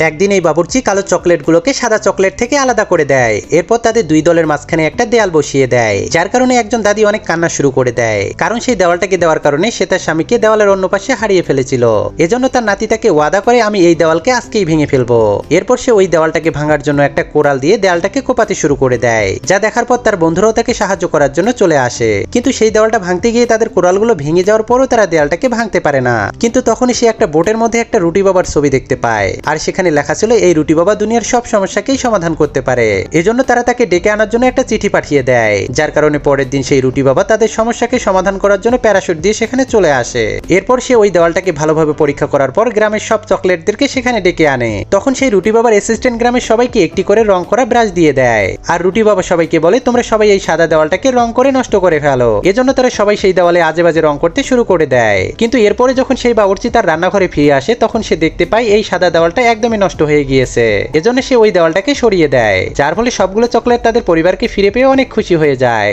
একদিন এই বাবুর্চি কালো চকলেটগুলোকে সাদা চকলেট থেকে আলাদা করে দেয়। এরপর তাদের দুই দলের মাঝখানে একটা দেয়াল বসিয়ে দেয়, যার কারণে একজন দাদি অনেক কান্না শুরু করে দেয়, কারণ সেই দেওয়ালটাকে দেওয়ার কারণে সে তার স্বামীকে দেওয়ালের অন্য পাশে হারিয়ে ফেলেছিল। এজন্য তার নাতি তাকে ওয়াদা করে, আমি এই দেওয়ালকে আজকেই ভেঙে ফেলবো। এরপর সে ওই দেওয়ালটাকে ভাঙার জন্য একটা কোরাল দিয়ে দেওয়ালটাকে কোপাতে শুরু করে দেয়, যা দেখার পর তার বন্ধুরাও তাকে সাহায্য করার জন্য চলে আসে। কিন্তু সেই দেওয়ালটা ভাঙতে গিয়ে তাদের কোরালগুলো ভেঙে যাওয়ার পরও তারা দেওয়ালটাকে ভাঙতে পারে না। কিন্তু তখনই সে একটা বোটের মধ্যে একটা রুটি বাবার ছবি দেখতে পায়, আর সেখানে লেখা ছিল এই রুটি বাবা দুনিয়ার সব সমস্যাকেই সমাধান করতে পারে। এজন্য তারা তাকে ডেকে আনার জন্য একটা চিঠি পাঠিয়ে দেয়, যার কারণে পরের দিন সেই রুটি বাবা তাদের সমস্যাকে সমাধান করার জন্য প্যারাশুট দিয়ে সেখানে চলে আসে। এরপর সে ওই দেওয়ালটাকে ভালোভাবে পরীক্ষা করার পর গ্রামের সব চকলেটদেরকে সেখানে ডেকে আনে। তখন সেই রুটি বাবার অ্যাসিস্ট্যান্ট গ্রামের সবাইকে একটি করে রং করা ব্রাশ দিয়ে দেয়, আর রুটি বাবা সবাইকে বলে, তোমরা সবাই এই সাদা দেওয়ালটাকে রং করে নষ্ট করে ফেলো। এজন্য তারা সবাই সেই দেওয়ালে আজে বাজে রং করতে শুরু করে দেয়। কিন্তু এরপরে যখন সেই বাবুর্চি তার রান্নাঘরে ফিরে আসে, তখন সে দেখতে পায় এই সাদা দেওয়ালটা একদমই নষ্ট হয়ে গিয়েছে। এজন্য সে ওই দেওয়ালটাকে সরিয়ে দেয়, যার ফলে সবগুলো চকলেট তাদের পরিবারকে ফিরে পেয়ে অনেক খুশি হয়ে যায়।